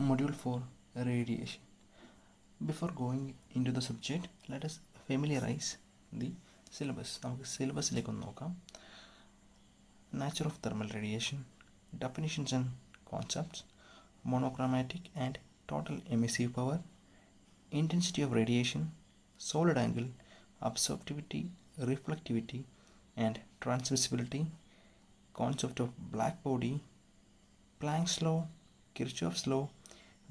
Module 4 Radiation. Before going into the subject, let us familiarize the syllabus. നമുക്ക് സിലബസിലേക്ക് ഒന്ന് നോക്കാം. Nature of thermal radiation, definitions and concepts, monochromatic and total emissive power, intensity of radiation, solid angle, absorptivity, reflectivity and transmissibility, concept of black body, Planck's law, Kirchhoff's law,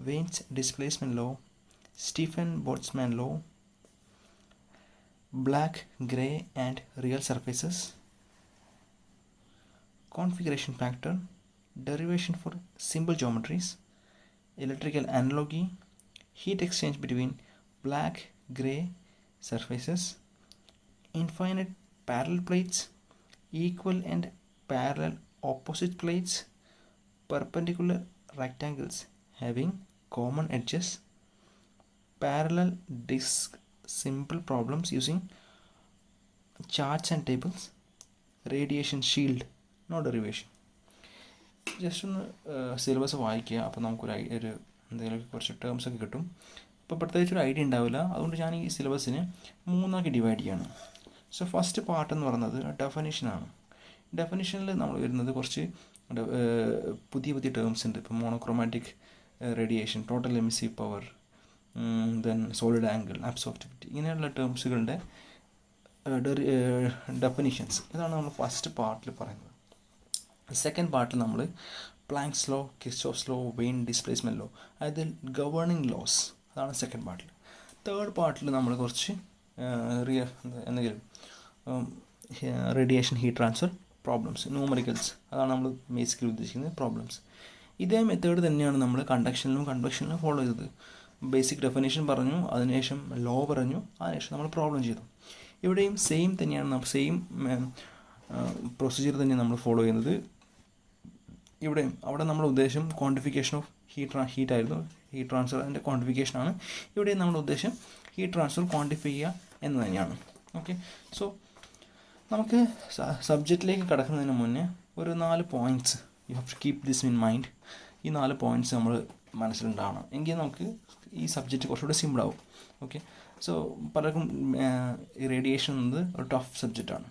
Wein's displacement law, Stefan-Boltzmann law, black, grey and real surfaces, configuration factor, derivation for simple geometries, electrical analogy, heat exchange between black, grey surfaces, infinite parallel plates, equal and parallel opposite plates, perpendicular rectangles having common edges, parallel disk simple problems using charts and tables, radiation shield, no derivation. Just ഒന്ന് syllabus വായിക്കുക. അപ്പോൾ നമുക്കൊരു എന്തെങ്കിലും കുറച്ച് terms ഒക്കെ കിട്ടും. അപ്പോൾ പ്രത്യേകിച്ച് ഒരു ഐഡിയ ഉണ്ടാവില്ല. അതുകൊണ്ട് ഞാൻ ഈ സിലബസിനെ മൂന്നാക്കി ഡിവൈഡ് ചെയ്യാണ്. സോ ഫസ്റ്റ് പാർട്ട് എന്ന് പറയുന്നത് ഡെഫിനിഷനാണ്. ഡെഫിനിഷനിൽ നമ്മൾ വരുന്നത് കുറച്ച് പുതിയ പുതിയ ടേംസ് ഉണ്ട്. ഇപ്പോൾ monochromatic radiation, total emissive power, then solid angle, absorptivity, ഇങ്ങനെയുള്ള ടേംസുകളുടെ ഡെഫിനിഷൻസ്. ഇതാണ് നമ്മൾ ഫസ്റ്റ് പാർട്ടിൽ പറയുന്നത്. സെക്കൻഡ് പാർട്ടിൽ നമ്മൾ Planck's law, Kirchhoff's law, Wien displacement law, അതായത് ഗവേണിംഗ് ലോസ്, അതാണ് സെക്കൻഡ് പാർട്ടിൽ. തേർഡ് പാർട്ടിൽ നമ്മൾ കുറച്ച് എന്തെങ്കിലും radiation heat transfer problems, numericals, അതാണ് നമ്മൾ ബേസിക്കലി ഉദ്ദേശിക്കുന്നത് പ്രോബ്ലംസ്. ഇതേ മെത്തേഡ് തന്നെയാണ് നമ്മൾ കണ്ടക്ഷനിലും കൺവെക്ഷനിലും ഫോളോ ചെയ്തത്. ബേസിക് ഡെഫിനേഷൻ പറഞ്ഞു, അതിനുശേഷം ലോ പറഞ്ഞു, അതിനുശേഷം നമ്മൾ പ്രോബ്ലം ചെയ്തു. ഇവിടെയും സെയിം തന്നെയാണ്, സെയിം പ്രൊസീജിയർ തന്നെയാണ് നമ്മൾ ഫോളോ ചെയ്യുന്നത്. ഇവിടെയും അവിടെ നമ്മുടെ ഉദ്ദേശം ക്വാണ്ടിഫിക്കേഷൻ ഓഫ് ഹീറ്റ് ആയിരുന്നു, ഹീറ്റ് ട്രാൻസ്ഫർ അതിൻ്റെ ക്വാണ്ടിഫിക്കേഷനാണ്. ഇവിടെയും നമ്മുടെ ഉദ്ദേശം ഹീറ്റ് ട്രാൻസ്ഫർ ക്വാണ്ടിഫൈ ചെയ്യുക എന്ന് തന്നെയാണ്. ഓക്കെ, സോ നമുക്ക് സബ്ജക്റ്റിലേക്ക് കടക്കുന്നതിന് മുന്നേ ഒരു 4 points you have to keep this in mind. ഈ 4 പോയിൻറ്റ്സ് നമ്മൾ മനസ്സിലുണ്ടാവണം, എങ്കിൽ നമുക്ക് ഈ സബ്ജക്റ്റ് കുറച്ചുകൂടെ സിമ്പിളാവും. ഓക്കെ, സോ പലർക്കും ഈ റേഡിയേഷൻ എന്നത് ഒരു ടഫ് സബ്ജക്റ്റാണ്,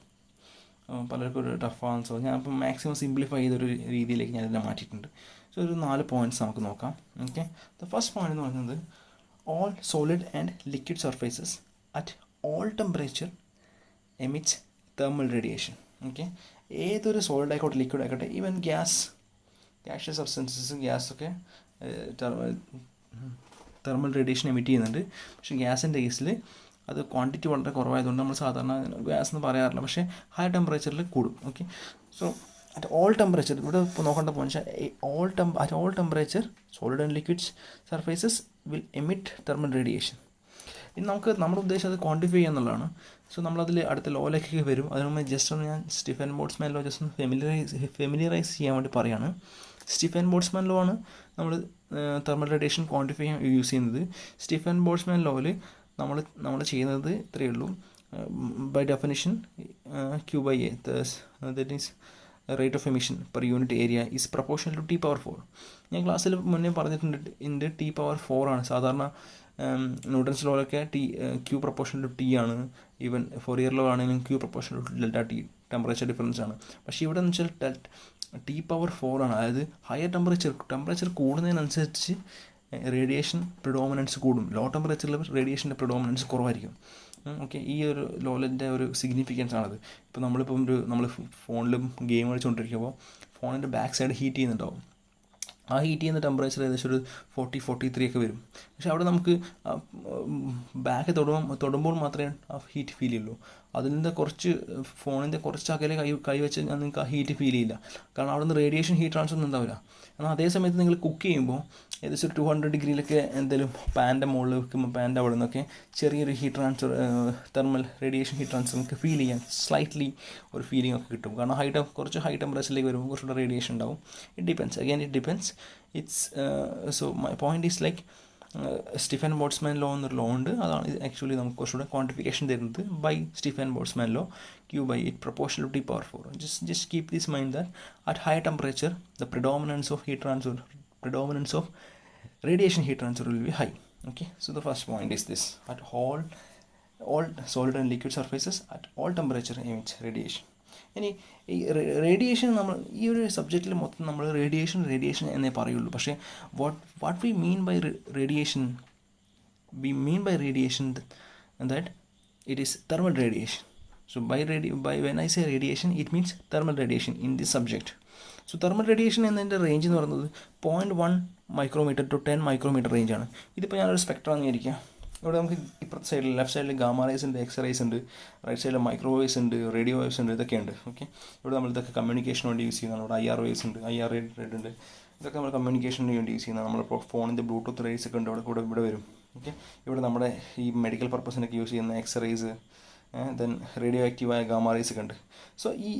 പലർക്കും ഒരു ടഫാണെന്ന്. സോ ഞാൻ ഇപ്പം മാക്സിമം സിംപ്ലിഫൈ ചെയ്തൊരു രീതിയിലേക്ക് ഞാനിതിനെ മാറ്റിയിട്ടുണ്ട്. സോ ഒരു 4 പോയിൻറ്റ്സ് നമുക്ക് നോക്കാം. ഓക്കെ, ദ ഫസ്റ്റ് പോയിന്റ് എന്ന് പറയുന്നത് all solid and liquid surfaces at all temperature emits thermal radiation. Okay, ഏതൊരു സോളിഡ് ആയിക്കോട്ടെ ലിക്വിഡ് ആയിക്കോട്ടെ, ഈവൻ ഗ്യാഷ്യസ് സബ്സ്റ്റൻസസ്, ഗ്യാസൊക്കെ തെർമൽ റേഡിയേഷൻ എമിറ്റ് ചെയ്യുന്നുണ്ട്. പക്ഷേ ഗ്യാസിൻ്റെ കേസിൽ അത് ക്വാണ്ടിറ്റി വളരെ കുറവായതുകൊണ്ട് നമ്മൾ സാധാരണ ഗ്യാസ് എന്ന് പറയാറില്ല, പക്ഷേ ഹൈ ടെമ്പറേച്ചറിൽ കൂടും. Okay, so at all temperature, ഇവിടെ ഇപ്പോൾ നോക്കേണ്ട point, at all temperature solid and liquids surfaces will emit thermal radiation. ഇനി നമുക്ക് നമ്മുടെ ഉദ്ദേശം അത് ക്വാണ്ടിഫൈ ചെയ്യുക എന്നുള്ളതാണ്. സോ നമ്മളതിൽ അടുത്ത ലോയിലേക്ക് വരും. അതിന് മുമ്പ് ജസ്റ്റ് ഒന്ന് ഞാൻ സ്റ്റീഫൻ-ബോൾട്ട്സ്മാൻ ലോ ജസ്റ്റ് ഒന്ന് ഫെമിലിയറൈസ് ചെയ്യാൻ വേണ്ടി പറയുകയാണ്. സ്റ്റീഫൻ-ബോൾട്ട്സ്മാൻ ലോ ആണ് നമ്മൾ തെർമൽ റേഡിയേഷൻ ക്വാണ്ടിഫൈ ചെയ്യാൻ യൂസ് ചെയ്യുന്നത്. സ്റ്റീഫൻ-ബോൾട്ട്സ്മാൻ ലോയിൽ നമ്മൾ ചെയ്യുന്നത് ഇത്രയേ ഉള്ളൂ. By definition Q/A, that is rate of emission per unit area is proportional to T⁴. ഞാൻ ക്ലാസ്സിൽ മുന്നേ പറഞ്ഞിട്ടുണ്ട്, T⁴ ആണ് സാധാരണ. ന്യൂട്ടൺസ് ലോയിലൊക്കെ Q പ്രൊപ്പോർഷണൽ ടു T ആണ്. ഈവൻ ഫോറിയർ ലോ ആണെങ്കിലും Q proportional to ΔT, temperature difference ആണ്. പക്ഷേ ഇവിടെ എന്ന് വെച്ചാൽ T⁴ ആണ്. അതായത് ഹയർ ടെമ്പറേച്ചർ കൂടുന്നതിനനുസരിച്ച് റേഡിയേഷൻ പ്രിഡോമിനൻസ് കൂടും. ലോ ടെമ്പറേച്ചറിൽ റേഡിയേഷൻ്റെ പ്രിഡോമിനൻസ് കുറവായിരിക്കും. ഓക്കെ, ഈ ഒരു ലോലിൻ്റെ ഒരു സിഗ്നിഫിക്കൻസ് ആണത്. ഇപ്പോൾ നമ്മൾ ഫോണിലും ഗെയിം കളിച്ചുകൊണ്ടിരിക്കുമ്പോൾ ഫോണിൻ്റെ ബാക്ക് സൈഡ് ഹീറ്റ് ചെയ്യുന്നുണ്ടാവും. ആ ഹീറ്റ് ചെയ്യുന്ന ടെമ്പറേച്ചർ ഏകദേശം ഒരു 40-43 ഒക്കെ വരും. പക്ഷെ അവിടെ നമുക്ക് ബാക്ക് തൊടുമ്പോൾ മാത്രമേ ആ ഹീറ്റ് ഫീൽ ചെയ്യുള്ളൂ. അതിൻ്റെ ഫോണിൻ്റെ കുറച്ച് അകലെ കൈ വെച്ച് നിങ്ങൾക്ക് ആ ഹീറ്റ് ഫീൽ ചെയ്യില്ല, കാരണം അവിടെ നിന്ന് റേഡിയേഷൻ ഹീറ്റ് ട്രാൻസ്ഫർ ഒന്നും ഉണ്ടാവില്ല. എന്നാൽ അതേ സമയത്ത് നിങ്ങൾ കുക്ക് ചെയ്യുമ്പോൾ ഏകദേശം 200 ഡിഗ്രിയിലൊക്കെ എന്തെങ്കിലും പാൻ്റെ മുകളിൽ വെക്കുമ്പോൾ പാൻ്റെ അവിടെ നിന്നൊക്കെ ചെറിയൊരു heat transfer, thermal radiation heat transfer നമുക്ക് ഫീൽ ചെയ്യാൻ സ്ലൈറ്റ്ലി ഒരു ഫീലിംഗ് ഒക്കെ കിട്ടും. കാരണം കുറച്ച് ഹൈ ടെമ്പറേച്ചറിലേക്ക് വരുമ്പോൾ കുറച്ചുകൂടെ റേഡിയേഷൻ ഉണ്ടാവും. It depends. So my point is like Stefan Boltzmann law എന്നൊരു ലോ ഉണ്ട്. അതാണ് ആക്ച്വലി നമുക്ക് കുറച്ചുകൂടെ ക്വാണ്ടിഫിക്കേഷൻ തരുന്നത്. By Stefan Boltzmann law, Q/A proportional to T⁴. Just keep this in mind that at high temperature the predominance of heat transfer, predominance of radiation heat transfer will be high. Okay, so the first point is this: at all solid and liquid surfaces at all temperature emits radiation. ഇനി ഈ radiation നമ്മൾ ഈ ഒരു സബ്ജക്റ്റിൽ മൊത്തം നമ്മൾ radiation എന്നേ പറയുള്ളൂ. പക്ഷേ what we mean by radiation, we mean by radiation that it is thermal radiation. So by when I say radiation, it means thermal radiation in this subject. So thermal radiation എന്നതിൻ്റെ range എന്ന് പറയുന്നത് 0.1 micrometer to 10 micrometer റേഞ്ചാണ്. ഇതിപ്പോൾ ഞാനൊരു spectrum ആയിരിക്കാം. ഇവിടെ നമുക്ക് ഇപ്പുറത്തെ സൈഡിൽ ലെഫ്റ്റ് സൈഡിൽ ഗാമ റേസ് ഉണ്ട്, എക്സ് റേസ് ഉണ്ട്, റൈറ്റ് സൈഡിൽ മൈക്രോവേവ്സ് ഉണ്ട്, റേഡിയോ വേവ്സ് ഉണ്ട്, ഇതൊക്കെ ഉണ്ട്. ഓക്കെ, ഇവിടെ നമ്മൾ ഇതൊക്കെ കമ്മ്യൂണിക്കേഷന് വേണ്ടി യൂസ് ചെയ്യുന്നതാണ്. ഇവിടെ IR വേവ്സ് ഉണ്ട്, IR റേഡ് ഉണ്ട്, ഇതൊക്കെ നമ്മൾ കമ്മ്യൂണിക്കേഷന് വേണ്ടി യൂസ് ചെയ്യുന്നതാണ്. നമ്മളിപ്പോൾ ഫോണിൻ്റെ ബ്ലൂടൂത്ത് റേസ് ഒക്കെ ഉണ്ട്, ഇവിടെ വരും. ഓക്കെ, ഇവിടെ നമ്മുടെ ഈ മെഡിക്കൽ പർപ്പസിനൊക്കെ യൂസ് ചെയ്യുന്ന എക്സ് റേസ്, ദെൻ റേഡിയോ ആക്റ്റീവായ ഗാമ റേസ് ഒക്കെ ഉണ്ട്. സോ ഈ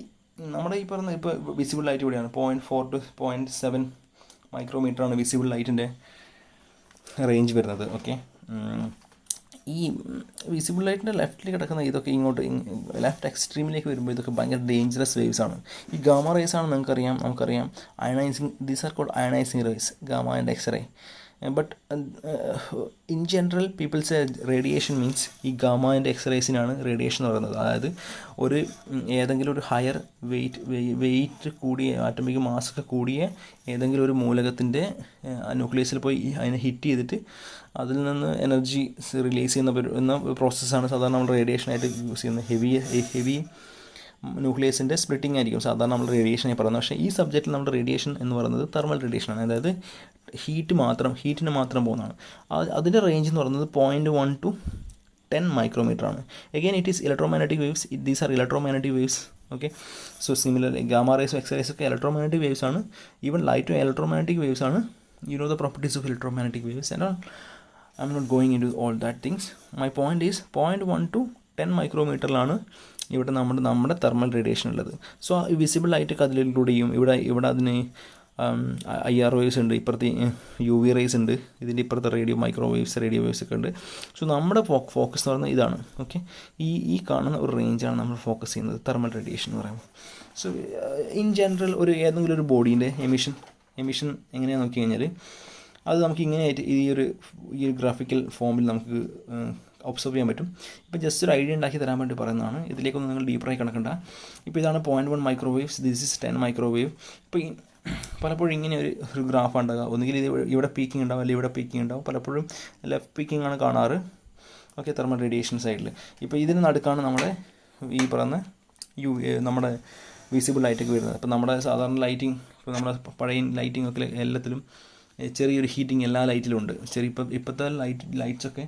നമ്മുടെ ഈ പറഞ്ഞ ഇപ്പോൾ വിസിബിൾ ലൈറ്റ് ഇവിടെയാണ് 0.4 to 0.7 മൈക്രോമീറ്ററാണ് വിസിബിൾ ലൈറ്റിൻ്റെ റേഞ്ച് വരുന്നത്. ഓക്കെ, ഈ വിസിബിൾ ലൈറ്റിൻ്റെ ലെഫ്റ്റിൽ കിടക്കുന്ന ഇതൊക്കെ ഇങ്ങോട്ട് ലെഫ്റ്റ് എക്സ്ട്രീമിലേക്ക് വരുമ്പോൾ ഇതൊക്കെ ഭയങ്കര ഡേഞ്ചറസ് വേവ്സ് ആണ്. ഈ ഗാമ റേസ് ആണ് നമുക്കറിയാം ionising, these are called ionising rays, gamma and X ray. But in general people say radiation means ഈ ഗാമ ആൻഡ് എക്സ്റേസിനാണ് റേഡിയേഷൻ എന്ന് പറയുന്നത്. അതായത് ഏതെങ്കിലും ഒരു ഹയർ വെയിറ്റ് കൂടിയ ആറ്റമിക് മാസൊക്കെ കൂടിയ ഏതെങ്കിലും ഒരു മൂലകത്തിൻ്റെ ന്യൂക്ലിയസിൽ പോയി അതിനെ ഹിറ്റ് ചെയ്തിട്ട് അതിൽ നിന്ന് എനർജി റിലീസ് ചെയ്യുന്ന പ്രോസസ്സാണ് സാധാരണ നമ്മൾ റേഡിയേഷനായിട്ട് യൂസ് ചെയ്യുന്നത്. ഹെവി ന്യൂക്ലിയസിൻ്റെ സ്പ്ലിറ്റിംഗ് ആയിരിക്കും സാധാരണ നമ്മൾ റേഡിയേഷനായി പറയുന്നത്. പക്ഷേ ഈ സബ്ജക്റ്റിൽ നമ്മുടെ റേഡിയേഷൻ എന്ന് പറയുന്നത് തെർമൽ റേഡിയേഷനാണ്. അതായത് ഹീറ്റിന് മാത്രം പോകുന്നതാണ്. അതിൻ്റെ റേഞ്ച് എന്ന് പറയുന്നത് 0.1 to 10 മൈക്രോമീറ്ററാണ്. Again it is electromagnetic waves, these are electromagnetic waves. Okay, so similarly gamma റേസും എക്സ് റേസും ഒക്കെ ഇലക്ട്രോമാഗ്നറ്റിക് വേവ്സ് ആണ്. ഈവൻ ലൈറ്റും ഇലക്ട്രോമാഗ്നറ്റിക് വേവ്സ് ആണ്. You know the properties of electromagnetic waves and I'm not going into all that things. My point is 0.1 to 10 മൈക്രോമീറ്ററിലാണ് ഇവിടെ നമ്മുടെ thermal radiation ഉള്ളത്. സോ വിസിബിൾ ലൈറ്റൊക്കെ അതിലൂടെയും ഇവിടെ അതിന് IR വേവ്സ് ഉണ്ട്, ഇപ്പുറത്ത് UV റേസ് ഉണ്ട്, ഇതിൻ്റെ ഇപ്പുറത്തെ റേഡിയോ വേവ്സ് ഒക്കെ ഉണ്ട്. സോ നമ്മുടെ ഫോക്കസ് എന്ന് പറയുന്നത് ഇതാണ്. ഓക്കെ, ഈ കാണുന്ന ഒരു റേഞ്ചാണ് നമ്മൾ ഫോക്കസ് ചെയ്യുന്നത് തെർമൽ റേഡിയേഷൻ എന്ന് പറയുമ്പോൾ. സോ ഇൻ ജനറൽ ഏതെങ്കിലും ഒരു ബോഡീൻ്റെ എമിഷൻ എങ്ങനെയാണെന്ന് നോക്കി കഴിഞ്ഞാൽ അത് നമുക്ക് ഇങ്ങനെയായിട്ട് ഈ ഒരു ഗ്രാഫിക്കൽ ഫോമിൽ നമുക്ക് ഒബ്സർവ് ചെയ്യാൻ പറ്റും. ഇപ്പോൾ ജസ്റ്റ് ഒരു ഐഡിയ ഉണ്ടാക്കി തരാൻ വേണ്ടി പറയുന്നതാണ്. ഇതിലേക്കൊന്നും നിങ്ങൾ ഡീപ്പറായി കണക്കണ്ട. ഇപ്പോൾ ഇതാണ് 0.1 മൈക്രോവേവ്സ്, ദിസ് ഇസ് 10 മൈക്രോവേവ്. ഇപ്പോൾ പലപ്പോഴും ഇങ്ങനെ ഒരു ഗ്രാഫ് ഉണ്ടാകുക, ഒന്നുകിൽ ഇവിടെ പീക്കിംഗ് ഉണ്ടാവും അല്ലെങ്കിൽ ഇവിടെ പീക്കിംഗ് ഉണ്ടാവും. പലപ്പോഴും ലെഫ്റ്റ് പീക്കിംഗ് ആണ് കാണാറ്. ഓക്കെ, തെർമൽ റേഡിയേഷൻ സൈഡിൽ. ഇപ്പോൾ ഇതിന് നടുക്കാണ് നമ്മുടെ ഈ പറയുന്ന നമ്മുടെ വിസിബിൾ ലൈറ്റൊക്കെ വരുന്നത്. അപ്പോൾ നമ്മുടെ സാധാരണ ലൈറ്റിംഗ്, ഇപ്പോൾ നമ്മുടെ പഴയ ലൈറ്റിംഗ് ഒക്കെ എല്ലാത്തിലും ചെറിയൊരു ഹീറ്റിംഗ് എല്ലാ ലൈറ്റിലും ഉണ്ട്. ഇപ്പോഴത്തെ ലൈറ്റ്സൊക്കെ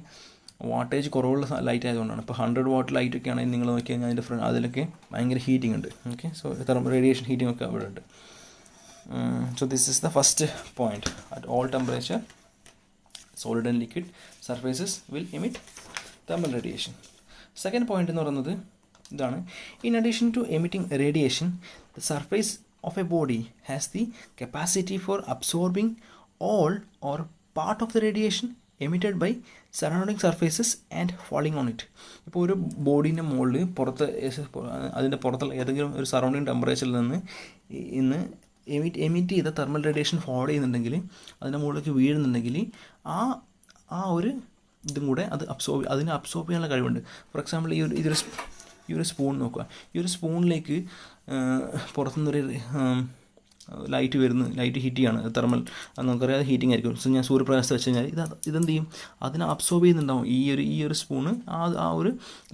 വാട്ടേജ് കുറവുള്ള ലൈറ്റ് ആയതുകൊണ്ടാണ്. ഇപ്പോൾ 100 വാട്ട് ലൈറ്റൊക്കെ ആണെങ്കിൽ നിങ്ങൾ നോക്കി കഴിഞ്ഞാൽ അതിലൊക്കെ ഭയങ്കര ഹീറ്റിംഗ് ഉണ്ട്. Okay, so thermal radiation heating ഒക്കെ അവിടെ ഉണ്ട്. So this is the first point. At all temperature, solid and liquid surfaces will emit thermal radiation. Second point എന്ന് പറയുന്നത് ഇതാണ്. In addition to emitting radiation, the surface of a body has the capacity for absorbing all or part of the radiation emitted by surrounding surfaces and falling on it. ഇപ്പോൾ ഒരു ബോഡീൻ്റെ മുകളിൽ അതിൻ്റെ പുറത്തുള്ള ഏതെങ്കിലും ഒരു സറൗണ്ടിങ് ടെമ്പറേച്ചറിൽ നിന്ന് എമിറ്റ് ചെയ്ത തെർമൽ റേഡിയേഷൻ ഫോളോ ചെയ്യുന്നുണ്ടെങ്കിൽ, അതിൻ്റെ മുകളിലേക്ക് വീഴുന്നുണ്ടെങ്കിൽ ആ ഒരു ഇതും കൂടെ അതിനെ അബ്സോർബ് ചെയ്യാനുള്ള കഴിവുണ്ട്. ഫോർ എക്സാമ്പിൾ ഈ ഒരു സ്പൂൺ നോക്കുക. ഈ ഒരു സ്പൂണിലേക്ക് പുറത്തുനിന്നൊരു ലൈറ്റ് ഹീറ്റ് ചെയ്യാണ്, തെർമൽ, അത് നമുക്കറിയാതെ ഹീറ്റിംഗ് ആയിരിക്കും. സോ ഞാൻ സൂര്യപ്രകാശത്ത് വെച്ച് കഴിഞ്ഞാൽ ഇതെന്ത് ചെയ്യും, അതിനെ അബ്സോർബ് ചെയ്യുന്നുണ്ടാവും. ഈ ഒരു സ്പൂണ് ആ ഒരു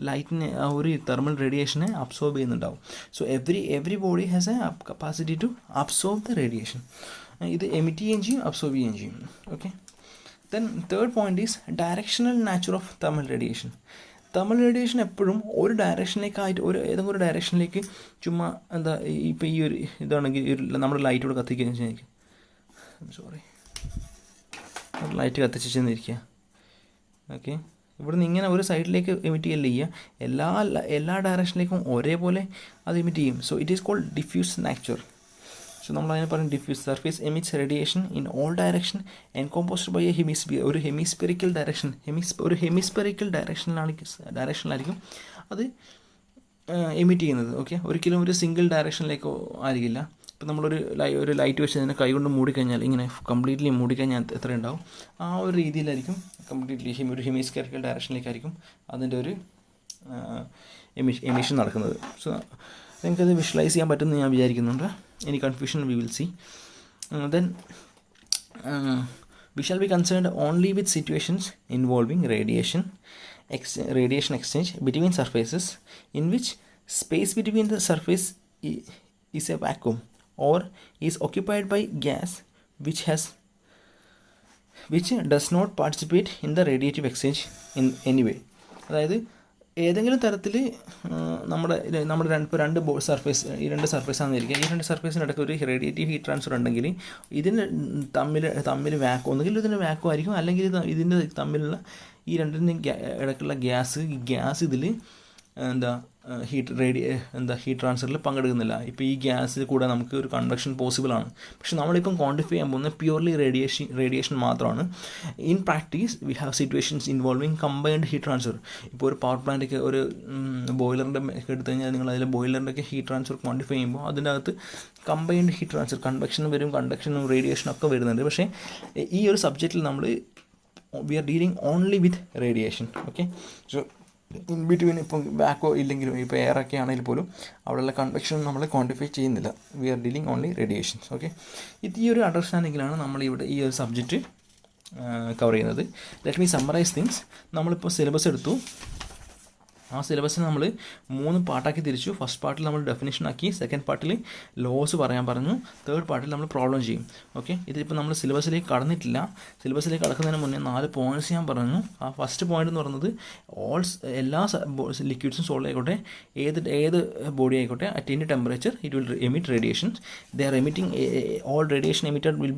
ലൈറ്റിനെ, ആ ഒരു തെർമൽ റേഡിയേഷനെ അബ്സോർബ് ചെയ്യുന്നുണ്ടാവും. So every body has a capacity to absorb the radiation. ഇത് എമിറ്റ് ചെയ്യുകയും ചെയ്യും, അബ്സോർബ് ചെയ്യുകയും ചെയ്യും. Okay, then third point is directional nature of thermal radiation. Thermal radiation എപ്പോഴും ഒരു ഡയറക്ഷനിലേക്കായിട്ട് ഏതെങ്കിലും ഒരു ഡയറക്ഷനിലേക്ക് ചുമ്മാ ഇപ്പോൾ ഈ ഒരു ഇതാണെങ്കിൽ നമ്മുടെ ലൈറ്റ് ഇവിടെ കത്തിക്കുകയെന്ന് വെച്ചാൽ ലൈറ്റ് കത്തിച്ചെന്നിരിക്കുക. ഓക്കെ, ഇവിടുന്ന് ഇങ്ങനെ ഒരു സൈഡിലേക്ക് എമിറ്റ് ചെയ്യല്ല ചെയ്യുക, എല്ലാ ഡയറക്ഷനിലേക്കും ഒരേപോലെ അത് എമിറ്റ് ചെയ്യും. So it is called diffuse nature. So നമ്മൾ അതിനെ പറയും diffuse surface emits radiation in all direction encompassed by a ഒരു ഹെമിസ്പെറിക്കൽ ഡയറക്ഷൻ. ഒരു ഹെമിസ്പെറിക്കൽ ഡയറക്ഷനിലായിരിക്കും അത് എമിറ്റ് ചെയ്യുന്നത്. ഓക്കെ, ഒരിക്കലും ഒരു സിംഗിൾ ഡയറക്ഷനിലേക്കോ ആയിരിക്കില്ല, ഇപ്പം നമ്മളൊരു ഒരു ലൈറ്റ് വെച്ച് അതിനെ കൈ കൊണ്ട് മൂടിക്കഴിഞ്ഞാൽ ഇങ്ങനെ കംപ്ലീറ്റ്ലി മൂടിക്കഴിഞ്ഞാൽ എത്ര ഉണ്ടാവും, ആ ഒരു രീതിയിലായിരിക്കും കംപ്ലീറ്റ്ലി ഒരു ഹെമിസ്ഫെറിക്കൽ ഡയറക്ഷനിലേക്കായിരിക്കും അതിൻ്റെ ഒരു എമിഷൻ നടക്കുന്നത്. സോ നിങ്ങൾക്കത് വിഷ്വലൈസ് ചെയ്യാൻ പറ്റുമെന്ന് ഞാൻ വിചാരിക്കുന്നുണ്ട്. Any confusion we will see. Then we shall be concerned only with situations involving radiation exchange between surfaces in which space between the surface is a vacuum or is occupied by gas which does not participate in the radiative exchange in any way. അതായത് ഏതെങ്കിലും തരത്തിൽ നമ്മുടെ രണ്ട് surface, ഈ രണ്ട് സർഫേസാണെന്നിരിക്കുക, ഈ രണ്ട് സർഫേസിനിടയ്ക്ക് ഒരു റേഡിയേറ്റീവ് ഹീറ്റ് ട്രാൻസ്ഫർ ഉണ്ടെങ്കിൽ ഇതിന് തമ്മിൽ വാക്വം, ഒന്നുകിൽ ഇതിന് വാക്വം ആയിരിക്കും, അല്ലെങ്കിൽ ഇതിൻ്റെ തമ്മിലുള്ള ഈ രണ്ടിനും ഇടയ്ക്കുള്ള ഗ്യാസ് ഇതിൽ ഹീറ്റ് ട്രാൻസ്ഫറിൽ പങ്കെടുക്കുന്നില്ല. ഇപ്പോൾ ഈ ഗ്യാസിൽ കൂടെ നമുക്ക് ഒരു കൺവെക്ഷൻ പോസിബിളാണ്. പക്ഷെ നമ്മളിപ്പം ക്വാണ്ടിഫൈ ചെയ്യാൻ പോകുന്നത് പ്യൂർലി റേഡിയേഷൻ മാത്രമാണ്. In practice we have situations involving combined heat transfer. ഇപ്പോൾ ഒരു പവർ പ്ലാന്റൊക്കെ ഒരു ബോയിലറിൻ്റെ ഒക്കെ എടുത്തു കഴിഞ്ഞാൽ നിങ്ങൾ അതിൽ ബോയിലറിൻ്റെ ഒക്കെ ഹീറ്റ് ട്രാൻസ്ഫർ ക്വാണ്ടിഫൈ ചെയ്യുമ്പോൾ അതിൻ്റെ അകത്ത് കമ്പൈൻഡ് ഹീറ്റ് ട്രാൻസ്ഫർ, കൺവെക്ഷനും വരും, കണ്ടക്ഷനും റേഡിയേഷനും ഒക്കെ വരുന്നുണ്ട്. പക്ഷേ ഈ ഒരു സബ്ജക്റ്റിൽ നമ്മൾ we are dealing only with radiation. Okay, so in between ഇപ്പം വാക്കോ ഇല്ലെങ്കിലും ഇപ്പോൾ എയറൊക്കെ ആണെങ്കിൽ പോലും അവിടെയുള്ള കൺവെക്ഷൻ നമ്മൾ ക്വാണ്ടിഫൈ ചെയ്യുന്നില്ല. We are dealing only radiations. Okay, ഈ ഒരു അണ്ടർസ്റ്റാൻഡിങ്ങിലാണ് നമ്മളിവിടെ ഈ ഒരു സബ്ജക്റ്റ് കവർ ചെയ്യുന്നത്. Let me summarise things. നമ്മളിപ്പോൾ സിലബസ് എടുത്തു. ആ സിലബസിന് നമ്മൾ 3 പാർട്ടാക്കി തിരിച്ചു. ഫസ്റ്റ് പാർട്ടിൽ നമ്മൾ ഡെഫിനിഷൻ ആക്കി, സെക്കൻഡ് പാർട്ടിൽ ലോസ് പറയാൻ പറഞ്ഞു, തേർഡ് പാർട്ടിൽ നമ്മൾ പ്രോബ്ലം ചെയ്യും. ഓക്കെ, ഇതിപ്പോൾ നമ്മൾ സിലബസിലേക്ക് കടന്നിട്ടില്ല. സിലബസിലേക്ക് കടക്കുന്നതിന് മുന്നേ 4 പോയിൻറ്റ്സ് ഞാൻ പറഞ്ഞു. ആ ഫസ്റ്റ് പോയിൻ്റ് എന്ന് പറയുന്നത് എല്ലാ ലിക്വിഡ്സും സോൾഡ് ആയിക്കോട്ടെ, ഏത് ബോഡി ആയിക്കോട്ടെ, at any temperature it will emit radiations. They are emitting all radiation emitted will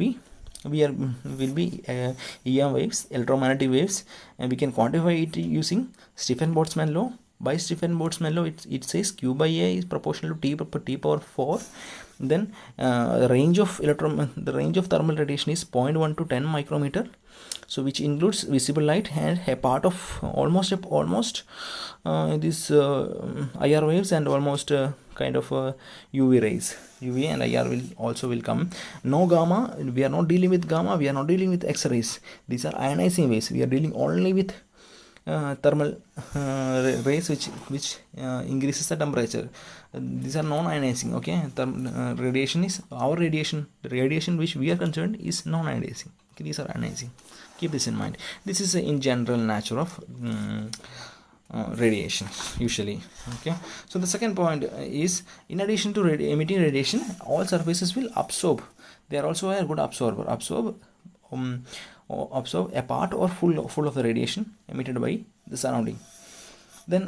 be EM waves, electromagnetic waves, and we can quantify it using Stefan-Boltzmann law. By Stefan-Boltzmann law, it says Q by A is proportional to T power 4. Then the range of thermal radiation is 0.1 to 10 micrometer, so which includes visible light and a part of almost these IR waves and almost kind of UV rays. UV and IR will come. No gamma. We are not dealing with gamma. We are not dealing with X-rays. These are ionizing waves. We are dealing only with thermal rays which increases the temperature. These are non-ionizing. Okay, radiation is our radiation. The radiation which we are concerned is non-ionizing. Okay, these are ionizing. Keep this in mind. This is in general nature of radiation usually. Okay, so the second point is, in addition to emitting radiation, all surfaces will absorb. They are also a good absorber. Absorb a part or full of the radiation emitted by the surrounding. Then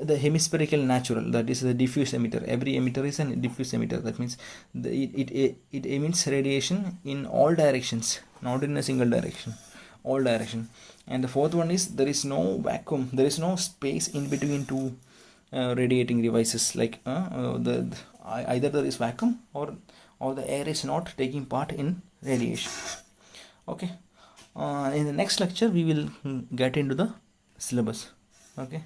the hemispherical natural, that is the diffuse emitter. Every emitter is a diffuse emitter. That means it emits radiation in all directions, not in a single direction, all direction. And the fourth one is, there is no vacuum, there is no space in between two radiating devices, like either there is vacuum or the air is not taking part in radiation. Okay, in the next lecture we will get into the syllabus. Okay.